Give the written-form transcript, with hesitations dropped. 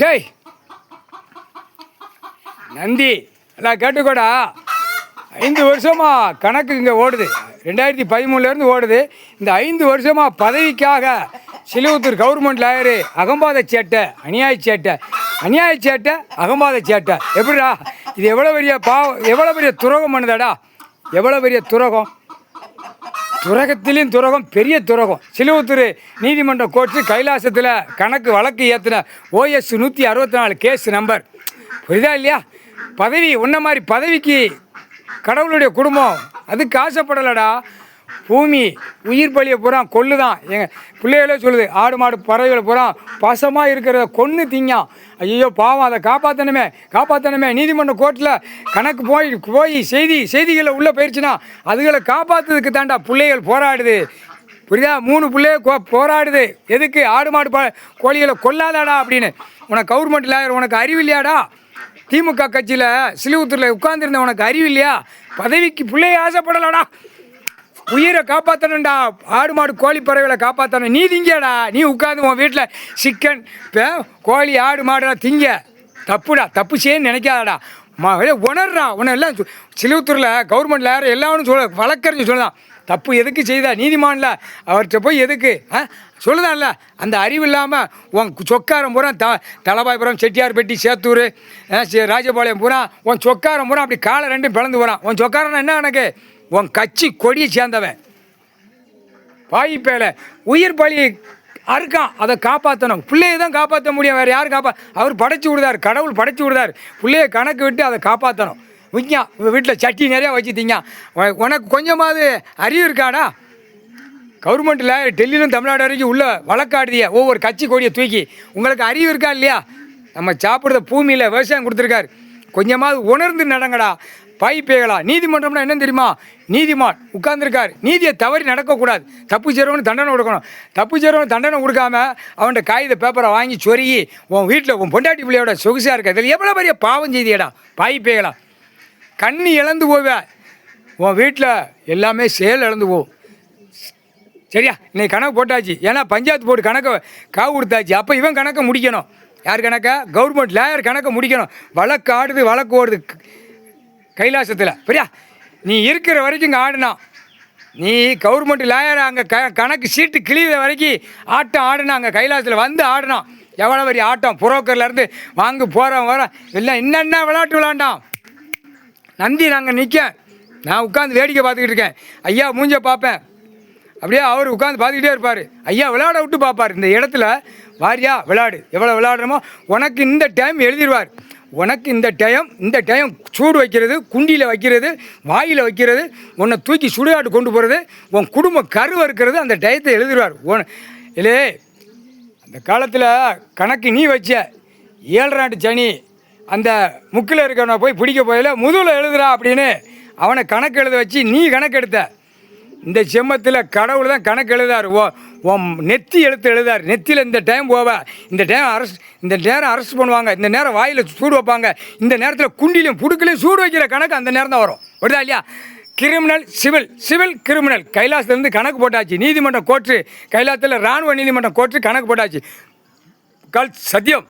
டேய் நந்தி எல்லாம் கேட்டுக்கோடா. 5 வருஷமா கணக்கு இங்கே ஓடுது. 2013 ஓடுது. இந்த 5 வருஷமா பதவிக்காக சிலுவத்தூர் கவர்மெண்ட் லாயரு அகம்பாத சேட்டை, அநியாய சேட்டை அகம்பாத சேட்டை. எப்படிடா இது? எவ்வளோ பெரிய பாவம், எவ்வளோ பெரிய துரோகம் பண்ணுதாடா, எவ்வளோ பெரிய துரோகம். துரோகத்திலையும் துரோகம், பெரிய துரோகம். சிலுவத்தூர் நீதிமன்ற கோர்ட்டு கைலாசத்தில் கணக்கு வழக்கு ஏற்றின OS 164 கேஸ் நம்பர். புரியுதா இல்லையா? பதவி உன்ன மாதிரி பதவிக்கு கடவுளுடைய குடும்பம் அதுக்கு ஆசைப்படலடா. பூமி உயிர் பலியை பூரா கொல்லுதான். எங்கள் பிள்ளைகளே சொல்லுது, ஆடு மாடு பறவைகளை பூரா பாசமாக இருக்கிறத கொன்று திங்கான். ஐயோ பாவம், அதை காப்பாற்றணுமே. நீதிமன்ற கோர்ட்டில் கணக்கு போய் செய்திகளை உள்ளே போயிடுச்சுன்னா அதுகளை காப்பாற்றுறதுக்கு தாண்டா பிள்ளைகள் போராடுது. புரியுதா? 3 பிள்ளைய போராடுது. எதுக்கு? ஆடு மாடு கோழிகளை கொல்லாதாடா அப்படின்னு. உனக்கு கவர்மெண்ட் லாயர், உனக்கு அறிவு இல்லையாடா? திமுக கட்சியில் சிலுவத்தூரில் உட்கார்ந்துருந்த உனக்கு அறிவு இல்லையா? பதவிக்கு பிள்ளைய ஆசைப்படலாடா. உயிரை காப்பாற்றணும்டா, ஆடு மாடு கோழி பறவைகளை காப்பாற்றணும். நீ திங்கடா, நீ உட்காந்து உன் வீட்டில் சிக்கன் கோழி ஆடு மாடுலாம் திங்க. தப்புடா, தப்பு செய்யன்னு நினைக்காதடா. உணர்றா. எல்லாம் சிலுவத்தூரில் கவர்மெண்ட் லாயர் எல்லாரும் வழக்கறிஞர் சொல்லலாம். தப்பு எதுக்கு செய்தா? நீதிமான்ல அவர்கிட்ட போய் எதுக்கு சொல்லுதான்ல. அந்த அறிவு இல்லாமல் உன் சொக்காரம் பூரா தலபாய்புரம், செட்டியார்பட்டி, சேத்தூர், ராஜபாளையம் பூரா உன் சொக்காரம் பூரா அப்படி காலை 2 பிளந்து போகிறான். உன் சொக்காரன்னா என்ன கணக்கு? உன் கட்சி கொடியை சேர்ந்தவன் பாயிப்பேல உயிர் பலி அறுக்கான். அதை காப்பாற்றணும். பிள்ளையை தான் காப்பாற்ற முடியும், வேறு யார் அவர் படைச்சி விடுதார், கடவுள் படைச்சி விடுதார். பிள்ளையை கணக்கு விட்டு அதை காப்பாற்றணும். விஞ்ஞான் வீட்டில் சட்டி நிறையா வச்சுத்தீங்க. உனக்கு கொஞ்சமாவது அறிவு இருக்காடா? கவர்மெண்ட்டில் டெல்லியிலும் தமிழ்நாடு வரைக்கும் உள்ள வழக்காடுதிய ஒவ்வொரு கட்சி கொடியை தூக்கி. உங்களுக்கு அறிவு இருக்கா இல்லையா? நம்ம சாப்பிட்ற பூமியில் விவசாயம் கொடுத்துருக்காரு. கொஞ்சமாவது உணர்ந்து நடங்கடா. பாய்ப்பேகளா? நீதிமன்றம்னா என்ன தெரியுமா? நீதிமான் உட்கார்ந்துருக்கார். நீதியை தவறி நடக்கக்கூடாது. தப்பு செய்கிறவனு தண்டனை கொடுக்கணும். தப்பு செய்கிறவனு தண்டனை கொடுக்காம அவன்கிட்ட காகித பேப்பரை வாங்கி சொருகி உன் வீட்டில் உன் பொண்டாட்டி பிள்ளையோட சொகுசாக இருக்க. இதில் எவ்வளோ பெரிய பாவம் செய்தியடா பாய்ப்பேகளா. கண்ணி இழந்து போவேன். உன் வீட்டில் எல்லாமே செயல் இழந்து போகும். சரியா? இன்னைக்கு கணக்கு போட்டாச்சு. ஏன்னா பஞ்சாயத்து போர்டு கணக்கை காவு கொடுத்தாச்சு. அப்போ இவன் கணக்கை முடிக்கணும். யார் கணக்கை? கவர்மெண்ட் லாயர் கணக்கை முடிக்கணும். வழக்கு ஓடுது கைலாசத்தில். சரியா? நீ இருக்கிற வரைக்கும் இங்கே ஆடுனா, நீ கவர்மெண்ட் லாயர் அங்கே கணக்கு சீட்டு கிழித வரைக்கும் ஆட்டம் ஆடுனா. அங்கே கைலாசத்தில் வந்து ஆடினான். எவ்வளோ பெரிய ஆட்டம். புரோக்கர்லேருந்து வாங்க போகிறோம் வரோம் எல்லாம் என்னென்ன விளையாட்டு விளாண்டான். நந்தி நாங்கள் நான் உட்காந்து வேடிக்கை பார்த்துக்கிட்டு இருக்கேன். ஐயா மூஞ்ச பார்ப்பேன். அப்படியே அவர் உட்காந்து பார்த்துக்கிட்டே இருப்பார். ஐயா விளையாட விட்டு பார்ப்பார். இந்த இடத்துல வாரியா விளையாடு, எவ்வளோ விளையாடுறோமோ உனக்கு இந்த டைம் எழுதிடுவார். உனக்கு இந்த டைம் சூடு வைக்கிறது, குண்டியில் வைக்கிறது, வாயில் வைக்கிறது, உன்னை தூக்கி சுடுகாட்டு கொண்டு போகிறது, உன் குடும்பம் கருவை இருக்கிறது, அந்த டயத்தை எழுதிடுவார். இல்லே அந்த காலத்தில் கணக்கு நீ வச்ச 7 நாட்டு சனி அந்த முக்கில் இருக்கிறவனை போய் பிடிக்க போயில முதுகில் எழுதுறா அப்படின்னு அவனை கணக்கு எழுத வச்சு நீ கணக்கு எடுத்த. இந்த செம்மத்தில் கடவுள் தான் கணக்கு எழுதார். உன் நெத்தி எழுதார். நெத்தியில் இந்த டைம் போவ, இந்த நேரம் அரெஸ்ட் பண்ணுவாங்க, இந்த நேரம் வாயில் சூடு வைப்பாங்க, இந்த நேரத்தில் குண்டிலையும் புடுக்கலையும் சூடு வைக்கிற கணக்கு அந்த நேரம் தான் வரும். வருதா இல்லையா? கிரிமினல் சிவில் கிரிமினல் கைலாசத்துலேருந்து கணக்கு போட்டாச்சு. நீதிமன்ற கோர்ட்டு கைலாசத்தில் இராணுவ நீதிமன்ற கோர்ட்டு கணக்கு போட்டாச்சு. சத்தியம்.